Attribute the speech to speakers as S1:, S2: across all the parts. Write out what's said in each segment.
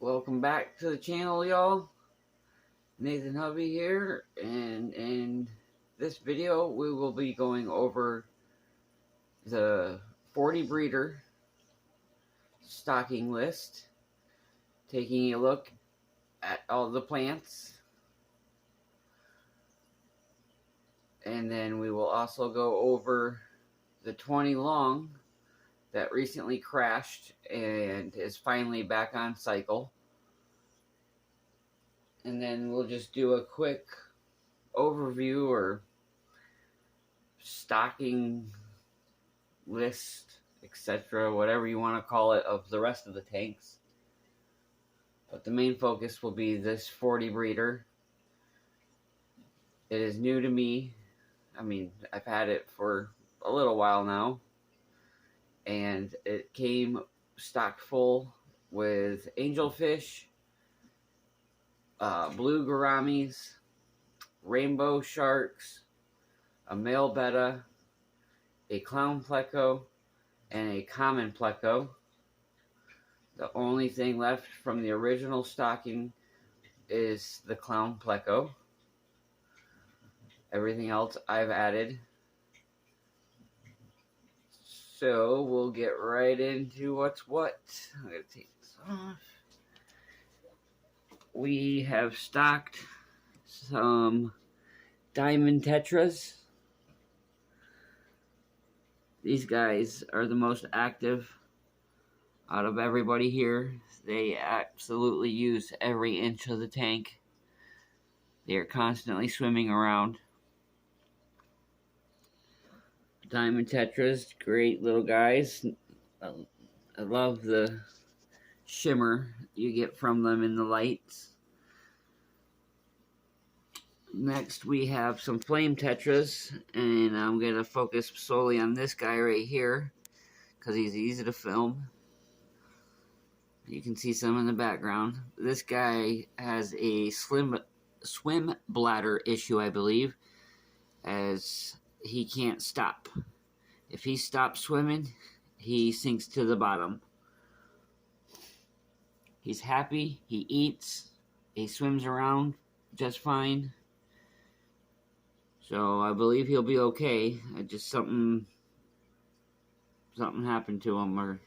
S1: Welcome back to the channel, y'all. Nathan Hubby here, and in this video we will be going over the 40 breeder stocking list, taking a look at all the plants, and then we will also go over the 20 long that recently crashed and is finally back on cycle. And then we'll just do a quick overview or stocking list, etc., whatever you want to call it, of the rest of the tanks. But the main focus will be this 40 breeder. It is new to me. I mean, I've had it for a little while now, and it came stocked full with angelfish, blue gouramis, rainbow sharks, a male betta, a clown pleco, and a common pleco. The only thing left from the original stocking is the clown pleco. Everything else I've added. So we'll get right into what's what. I'm going to take this off. We have stocked some diamond tetras. These guys are the most active out of everybody here. They absolutely use every inch of the tank. They are constantly swimming around. Diamond tetras, great little guys. I love the shimmer you get from them in the lights. Next we have some flame tetras, and I'm going to focus solely on this guy right here because he's easy to film. You can see some in the background. This guy has a swim bladder issue, I believe, as he can't stop. If he stops swimming, he sinks to the bottom. He's happy, he eats, he swims around just fine. So I believe he'll be okay. Just something happened to him, or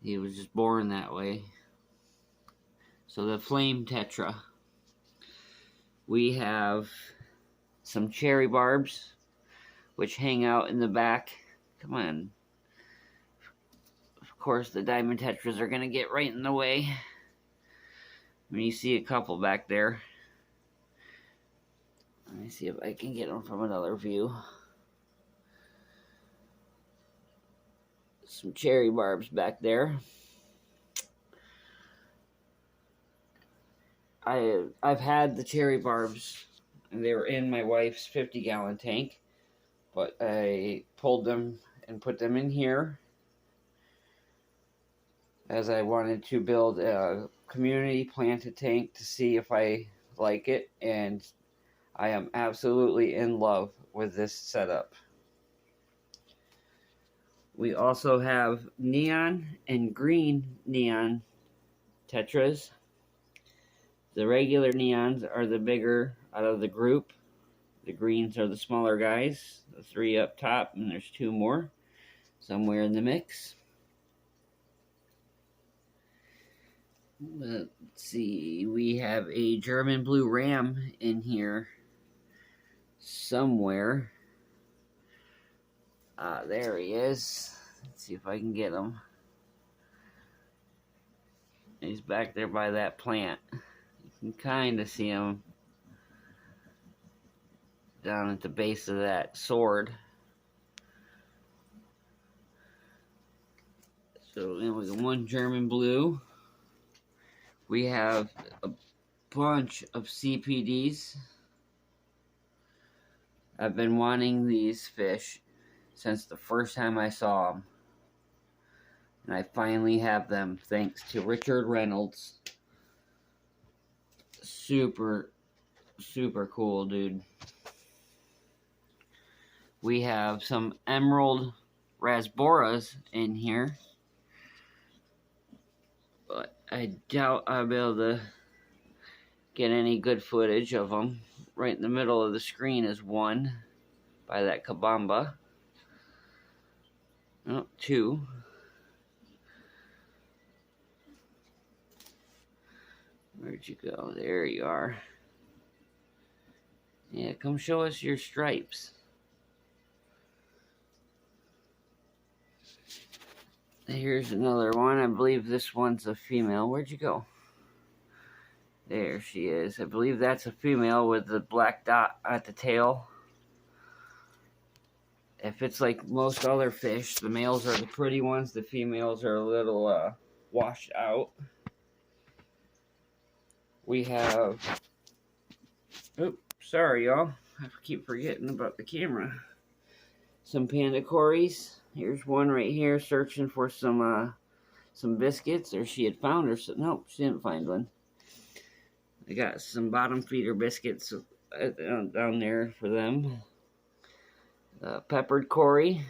S1: he was just born that way. So the flame tetra. We have some cherry barbs, which hang out in the back. Come on. Of course, the diamond tetras are going to get right in the way. When you see a couple back there. Let me see if I can get them from another view. Some cherry barbs back there. I've had the cherry barbs, and they were in my wife's 50-gallon tank, but I pulled them and put them in here as I wanted to build a community planted tank to see if I like it, and I am absolutely in love with this setup. We also have neon and green neon tetras. The regular neons are the bigger out of the group. The greens are the smaller guys. The 3 up top, and there's 2 more somewhere in the mix. Let's see, we have a German blue ram in here somewhere. There he is. Let's see if I can get him. He's back there by that plant. You can kind of see him down at the base of that sword. So then we got one German blue. We have a bunch of CPDs. I've been wanting these fish since the first time I saw them. And I finally have them thanks to Richard Reynolds. Super, super cool, dude. We have some emerald rasboras in here. but I doubt I'll be able to get any good footage of them. Right in the middle of the screen is one by that Kabamba. Oh, two. Where'd you go? There you are. Yeah, come show us your stripes. Here's another one. I believe this one's a female. Where'd you go? There she is. I believe that's a female with the black dot at the tail. If it's like most other fish, the males are the pretty ones. The females are a little washed out. We have... Oops, sorry y'all. I keep forgetting about the camera. Some panda cories. Here's one right here searching for some biscuits, or she had found her. Nope, she didn't find one. I got some bottom feeder biscuits down there for them. Peppered cory.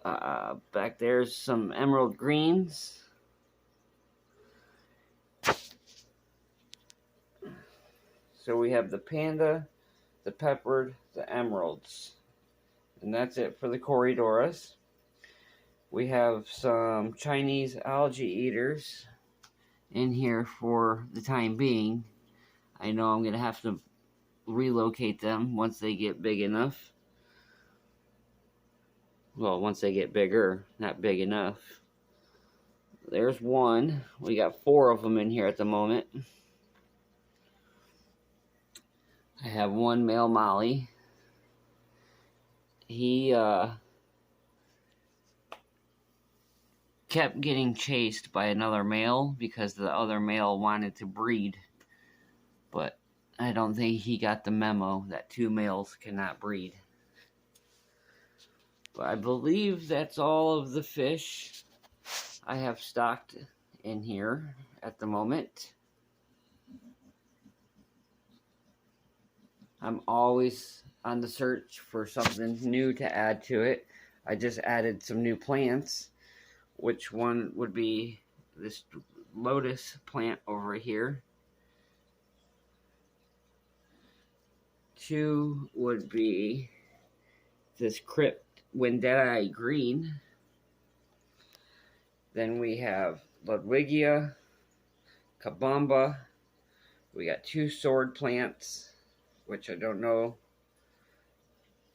S1: Back there's some emerald greens. So we have the panda, the peppered, the emeralds. And that's it for the Corydoras. We have some Chinese algae eaters in here for the time being. I know I'm going to have to relocate them once they get big enough. Well, once they get bigger, not big enough. There's one. We got 4 of them in here at the moment. I have one male molly. He kept getting chased by another male because the other male wanted to breed. But I don't think he got the memo that 2 males cannot breed. But I believe that's all of the fish I have stocked in here at the moment. I'm always on the search for something new to add to it. I just added some new plants. Which one would be this lotus plant over here. 2 would be this crypt Wendii green. Then we have Ludwigia, Kabamba. We got 2 sword plants, which I don't know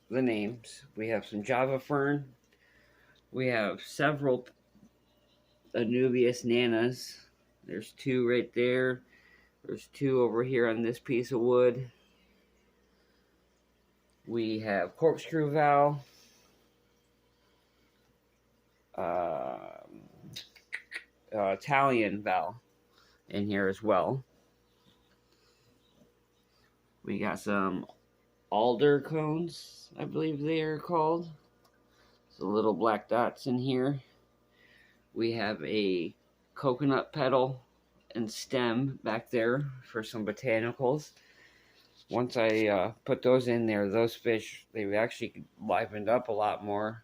S1: the names. We have some Java fern. We have several Anubias nanas. There's 2 right there. There's 2 over here on this piece of wood. We have corkscrew val. Italian val in here as well. We got some alder cones, I believe they are called. So little black dots in here. We have a coconut petal and stem back there for some botanicals. Once I put those in there, those fish, they actually livened up a lot more.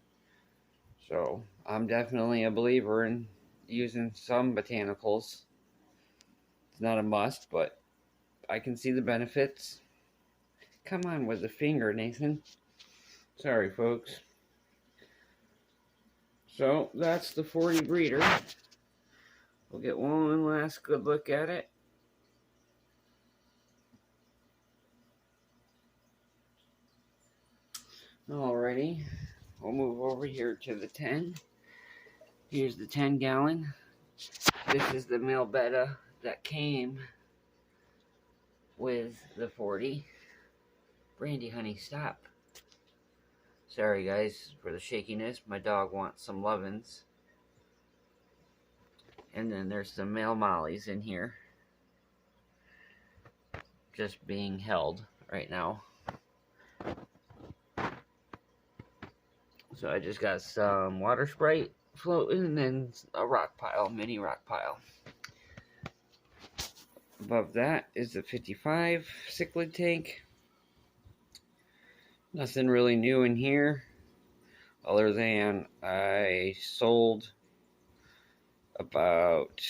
S1: So I'm definitely a believer in using some botanicals. It's not a must, but I can see the benefits. Come on with the finger, Nathan. Sorry, folks. So that's the 40 breeder. We'll get one last good look at it. Alrighty, we'll move over here to the 10. Here's the 10 gallon. This is the male betta that came with the 40. Brandy, honey, stop. Sorry guys for the shakiness. My dog wants some lovin's. And then there's some male mollies in here. Just being held right now. So I just got some water sprite floating and then a rock pile, mini rock pile. Above that is the 55 cichlid tank. Nothing really new in here other than I sold about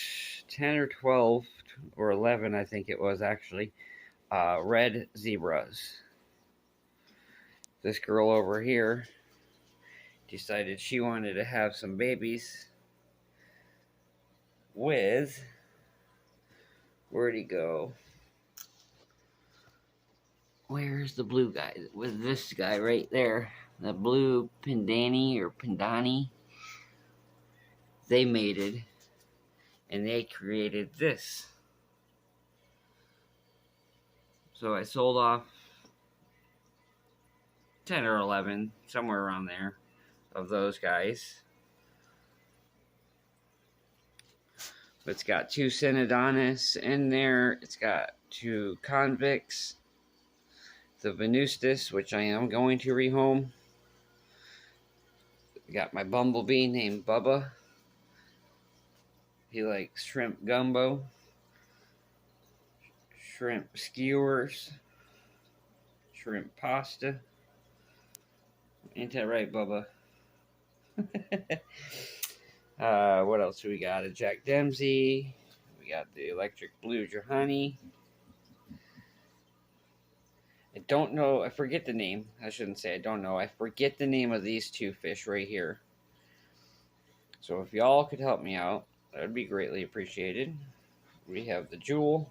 S1: 10 or 12 or 11, I think it was actually, red zebras. This girl over here decided she wanted to have some babies with, where'd he go? Where's the blue guy? With this guy right there, the blue Pindani or Pindani. They mated, and they created this. So I sold off 10 or 11, somewhere around there, of those guys. It's got 2 Synodontis in there. It's got 2 Convicts. The Venustus, which I am going to rehome. Got my bumblebee named Bubba. He likes shrimp gumbo, shrimp skewers, shrimp pasta. Ain't that right, Bubba? What else do we got? A Jack Dempsey. We got the electric blue Johanny. I don't know. I forget the name. I shouldn't say I don't know. I forget the name of these 2 fish right here. So if y'all could help me out, that would be greatly appreciated. We have the Jewel.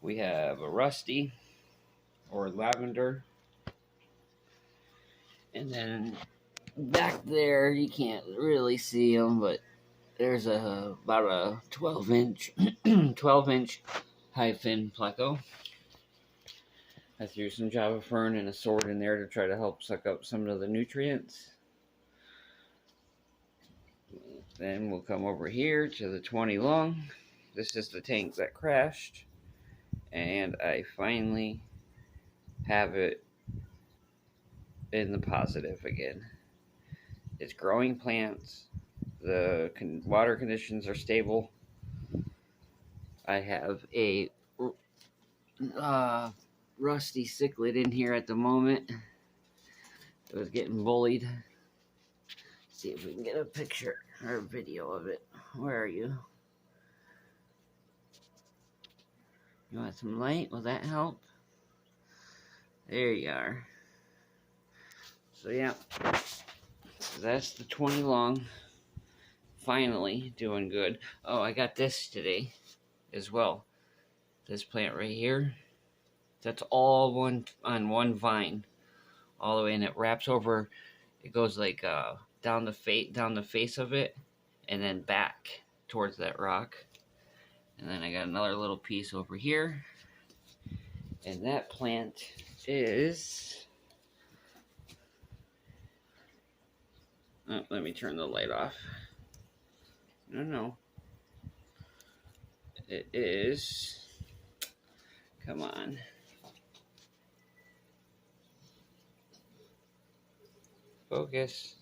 S1: We have a Rusty or Lavender. And then back there, you can't really see them, but there's about a 12-inch 12-inch high fin pleco. I threw some Java Fern and a sword in there to try to help suck up some of the nutrients. Then we'll come over here to the 20 long. This is the tank that crashed, and I finally have it in the positive again. It's growing plants. The water conditions are stable. I have a rusty cichlid in here at the moment. It was getting bullied. Let's see if we can get a picture or a video of it. Where are you? You want some light? Will that help? There you are. So yeah, so that's the 20 long. Finally doing good. Oh, I got this today as well. This plant right here. That's all on one vine, all the way, and it wraps over. It goes like down the face of it, and then back towards that rock. And then I got another little piece over here, and that plant is. Oh, let me turn the light off. No. It is. Come on. Focus.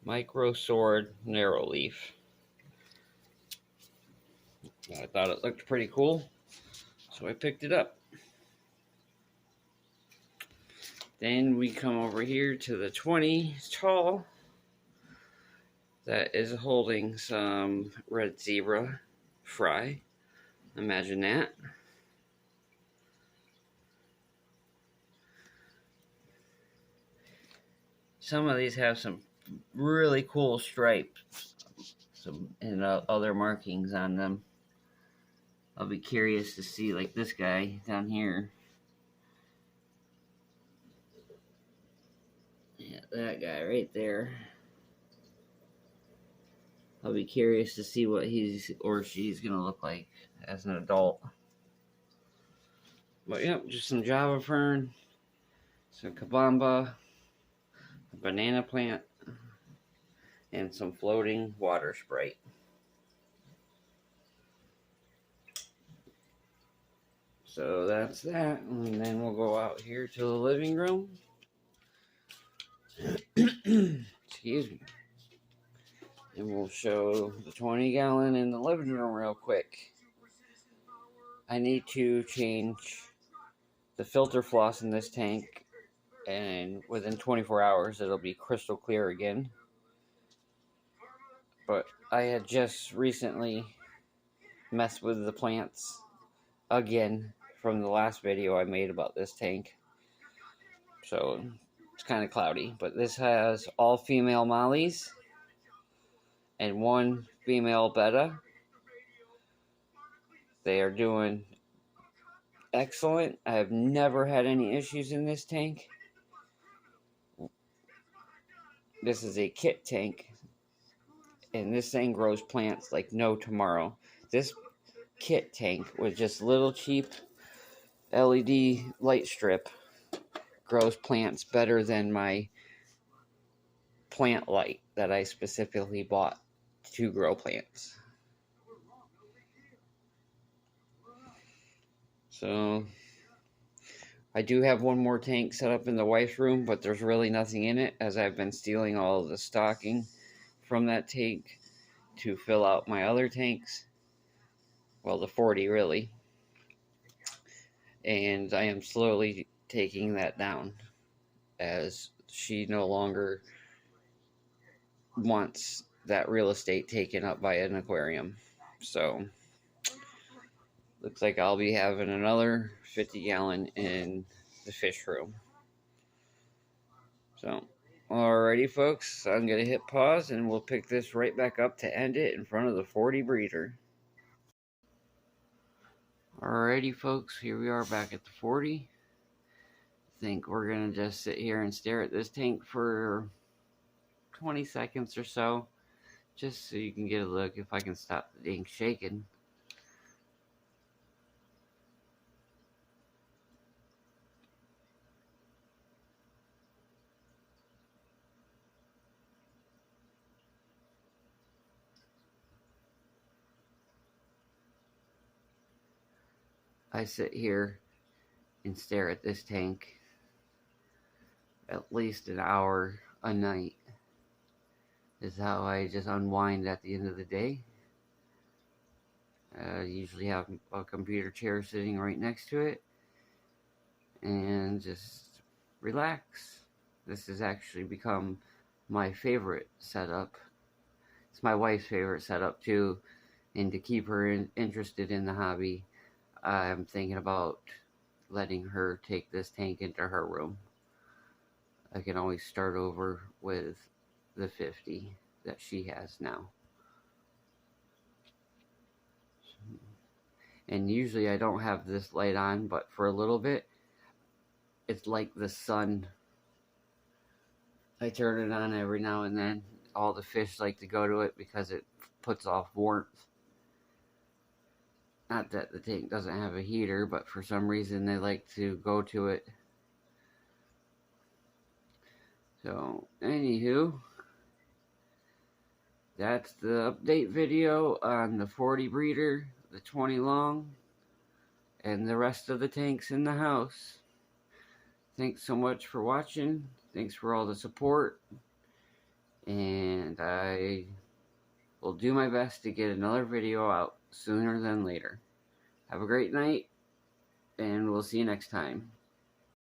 S1: Micro Sword Narrow Leaf. I thought it looked pretty cool, so I picked it up. Then we come over here to the 20 tall. That is holding some red zebra fry. Imagine that. Some of these have some really cool stripes, and other markings on them. I'll be curious to see, like this guy down here. Yeah, that guy right there. I'll be curious to see what he's or she's gonna look like as an adult. But yep, just some Java Fern, some Kabamba, a banana plant, and some floating water sprite. So that's that, and then we'll go out here to the living room. Excuse me. And we'll show the 20 gallon in the living room real quick. I need to change the filter floss in this tank and within 24 hours it'll be crystal clear again. But I had just recently messed with the plants again from the last video I made about this tank. So it's kind of cloudy, but this has all female mollies and one female betta. They are doing excellent. I have never had any issues in this tank. This is a kit tank, and this thing grows plants like no tomorrow. This kit tank with just little cheap LED light strip grows plants better than my plant light that I specifically bought to grow plants. So I do have one more tank set up in the wife's room, but there's really nothing in it, as I've been stealing all of the stocking from that tank to fill out my other tanks. Well, the 40 really. And I am slowly taking that down, as she no longer wants that real estate taken up by an aquarium. So looks like I'll be having another 50-gallon in the fish room. So, alrighty folks, I'm going to hit pause and we'll pick this right back up to end it in front of the 40 breeder. Alrighty folks, here we are back at the 40. I think we're going to just sit here and stare at this tank for 20 seconds or so, just so you can get a look if I can stop the thing shaking. I sit here and stare at this tank at least an hour a night. Is how I just unwind at the end of the day. I usually have a computer chair sitting right next to it and just relax. This has actually become my favorite setup. It's my wife's favorite setup too, and to keep her interested in the hobby, I'm thinking about letting her take this tank into her room. I can always start over with the 50 that she has now. And usually I don't have this light on, but for a little bit, it's like the sun. I turn it on every now and then. All the fish like to go to it because it puts off warmth. Not that the tank doesn't have a heater, but for some reason they like to go to it. So, anywho, that's the update video on the 40 breeder, the 20 long, and the rest of the tanks in the house. Thanks so much for watching. Thanks for all the support. And I will do my best to get another video out sooner than later. Have a great night, and we'll see you next time.